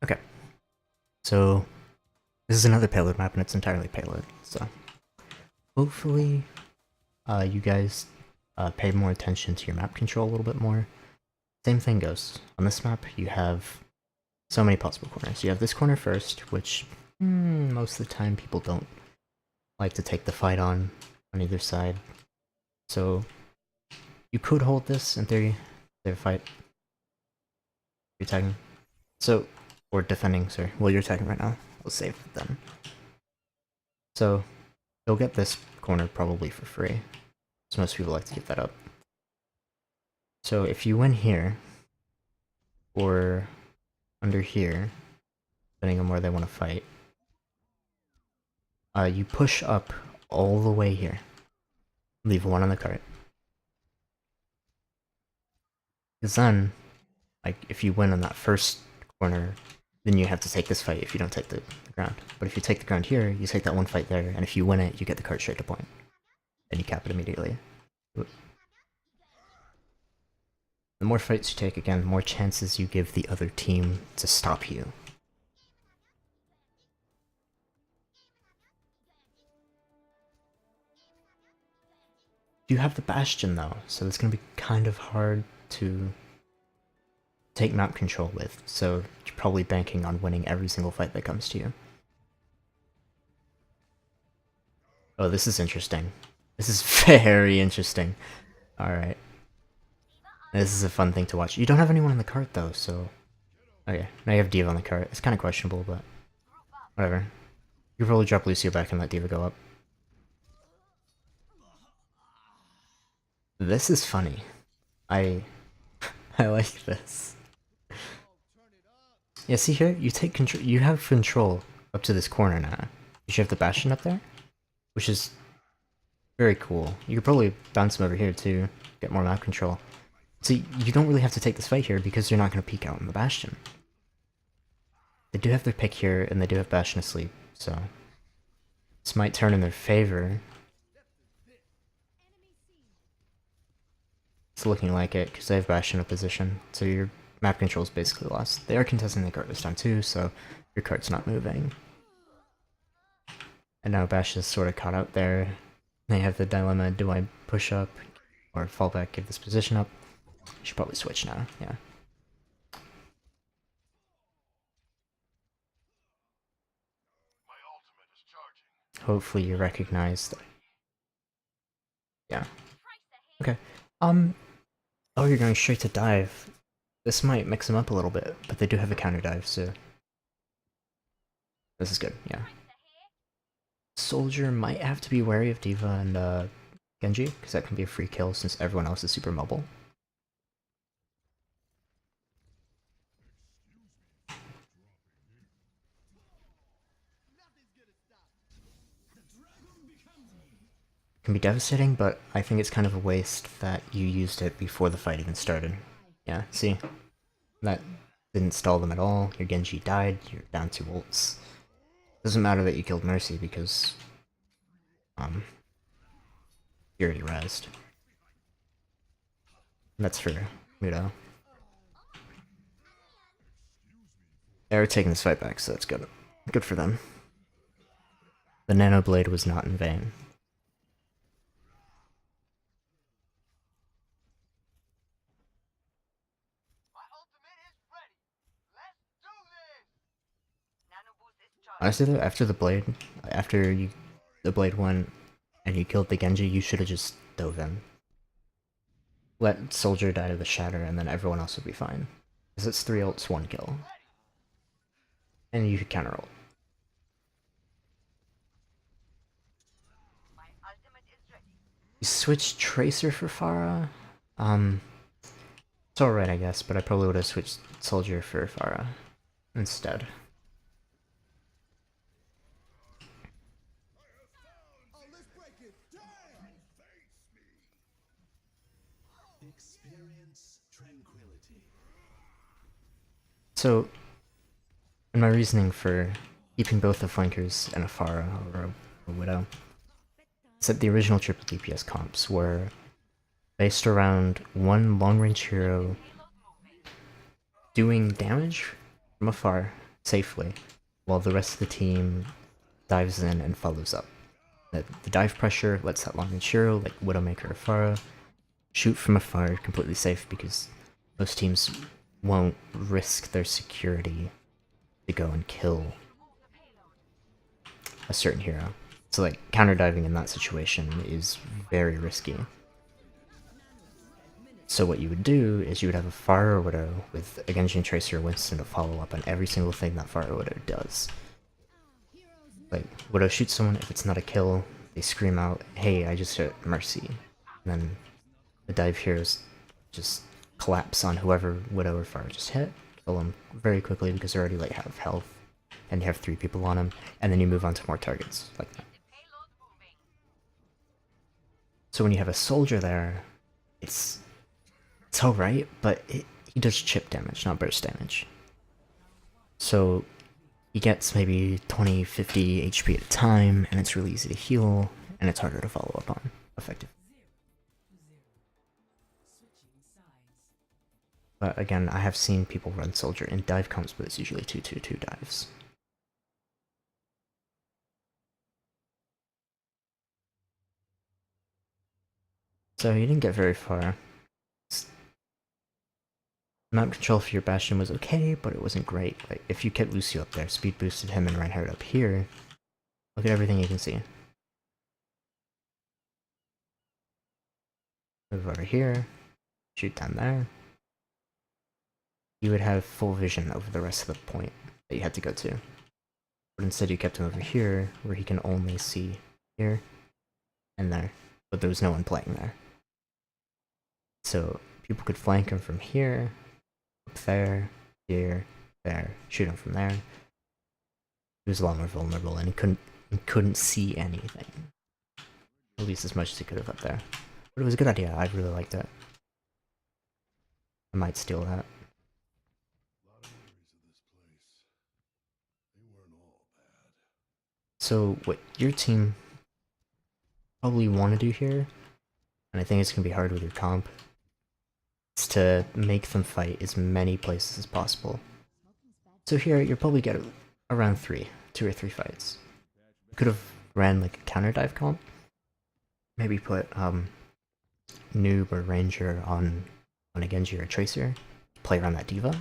Okay, so this is another payload map, and it's entirely payload. So hopefully, you guys pay more attention to your map control a little bit more. Same thing goes on this map. You have so many possible corners. You have this corner first, which most of the time people don't like to take the fight on either side. So you could hold this in theory. They fight. You're tagging. So, or defending, sorry. Well, you're attacking right now. We'll save them. So, you'll get this corner probably for free. So most people like to give that up. So if you win here, or under here, depending on where they want to fight, you push up all the way here. Leave one on the cart. Because then, like, if you win on that first corner, then you have to take this fight if you don't take the ground. But if you take the ground here, you take that one fight there, and if you win it, you get the cart straight to point. And you cap it immediately. The more fights you take, again, the more chances you give the other team to stop you. You have the Bastion though, so it's gonna be kind of hard to take map control with, so you're probably banking on winning every single fight that comes to you. Oh, this is interesting. This is very interesting. Alright. This is a fun thing to watch. You don't have anyone on the cart though, so... Okay, now you have D.Va on the cart. It's kind of questionable, but... whatever. You probably drop Lucio back and let D.Va go up. This is funny. I like this. Yeah, see here? You take control. You have control up to this corner now. You should have the Bastion up there, which is very cool. You could probably bounce him over here to get more map control. So you don't really have to take this fight here because you're not going to peek out in the Bastion. They do have their pick here, and they do have Bastion asleep, so this might turn in their favor. It's looking like it, because they have Bastion in position, so your map control is basically lost. They are contesting the cart this time too, so your cart's not moving. And now Bash is sort of caught out there. They have the dilemma, do I push up or fall back, give this position up? You should probably switch now, yeah. Hopefully you recognize that. Yeah. Okay. Oh, you're going straight to dive. This might mix them up a little bit, but they do have a counter dive, so... this is good, yeah. Soldier might have to be wary of D.Va and Genji, because that can be a free kill since everyone else is super mobile. Can be devastating, but I think it's kind of a waste that you used it before the fight even started. Yeah, see? That didn't stall them at all. Your Genji died, you're down 2 ults. Doesn't matter that you killed Mercy because... you already rezzed. That's for MUTO. They're taking this fight back, so that's good. Good for them. The Nano Blade was not in vain. Honestly though, after the blade, the blade went and you killed the Genji, you should have just dove in. Let Soldier die to the Shatter and then everyone else would be fine. Because it's 3 ults, 1 kill. And you could counter ult. You switched Tracer for Pharah? It's alright I guess, but I probably would have switched Soldier for Pharah instead. So, in my reasoning for keeping both the flankers and a Pharah or a Widow, is that the original triple DPS comps were based around one long-range hero doing damage from afar safely, while the rest of the team dives in and follows up. The dive pressure lets that long and Shiro, like Widowmaker or Pharah, shoot from afar completely safe because most teams won't risk their security to go and kill a certain hero. So like counter diving in that situation is very risky. So what you would do is you would have a Pharah Widow with a Genji Tracer or Winston to follow up on every single thing that Pharah Widow does. Like, Widow shoots someone, if it's not a kill, they scream out, hey, I just hit Mercy. And then the dive heroes just collapse on whoever Widow or Pharah just hit, kill them very quickly because they already like have health, and you have 3 people on them, and then you move on to more targets, like that. So when you have a soldier there, it's alright, but he does chip damage, not burst damage. So he gets maybe 20, 50 HP at a time, and it's really easy to heal, and it's harder to follow up on effectively. But again, I have seen people run soldier in dive comps, but it's usually 2-2-2 dives. So you didn't get very far. Map control for your Bastion was okay, but it wasn't great. Like, if you kept Lucio up there, speed boosted him and Reinhardt up here, look at everything you can see. Move over here, shoot down there. You would have full vision over the rest of the point that you had to go to. But instead you kept him over here, where he can only see here and there, but there was no one playing there. So people could flank him from here, up there, here, there, shoot him from there. He was a lot more vulnerable, and he couldn't see anything. At least as much as he could have up there. But it was a good idea, I really liked it. I might steal that. So what your team probably want to do here, and I think it's going to be hard with your comp, is to make them fight as many places as possible. So here, you'll probably get around 2 or 3 fights. You could have ran like a counter dive comp. Maybe put Noob or Ranger on a Genji or a Tracer. Play around that Diva.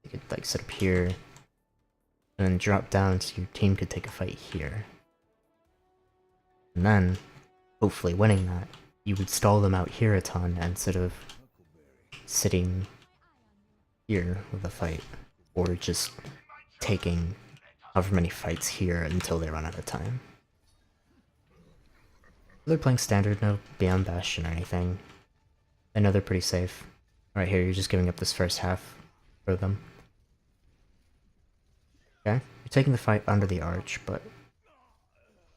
You could like set up here, and then drop down so your team could take a fight here. And then, hopefully winning that, you would stall them out here a ton instead of sitting here with a fight, or just taking however many fights here until they run out of time. They're playing standard, no beyond Bastion or anything. I know they're pretty safe. Right here, you're just giving up this first half for them. Okay, you're taking the fight under the arch, but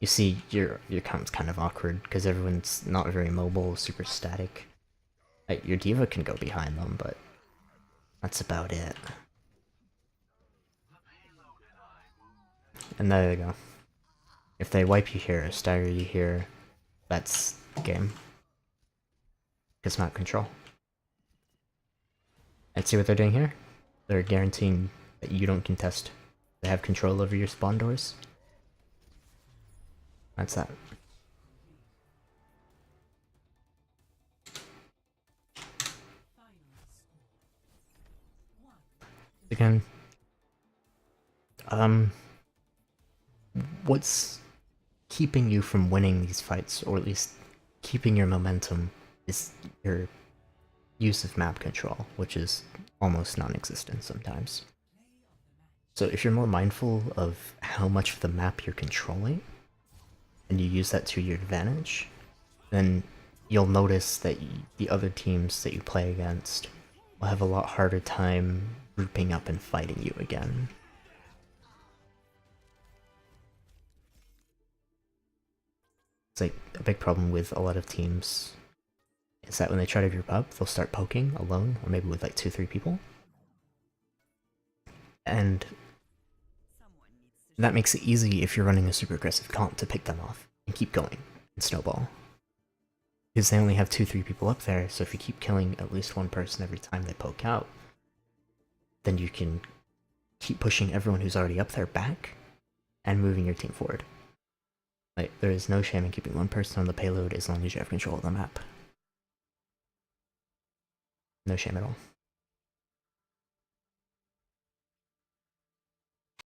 you see your comp's kind of awkward because everyone's not very mobile, super static. Like, your Diva can go behind them, but that's about it. And there you go. If they wipe you here, stagger you here, that's game. Because map control. And see what they're doing here? They're guaranteeing that you don't contest. They have control over your spawn doors. That's that. Again, what's keeping you from winning these fights, or at least keeping your momentum, is your use of map control, which is almost non-existent sometimes. So if you're more mindful of how much of the map you're controlling, and you use that to your advantage, then you'll notice that the other teams that you play against will have a lot harder time grouping up and fighting you again. It's like a big problem with a lot of teams is that when they try to group up, they'll start poking alone, or maybe with like 2-3 people. And that makes it easy if you're running a super aggressive comp to pick them off and keep going and snowball. Because they only have 2-3 people up there, so if you keep killing at least one person every time they poke out, then you can keep pushing everyone who's already up there back and moving your team forward. Like, there is no shame in keeping one person on the payload as long as you have control of the map. No shame at all.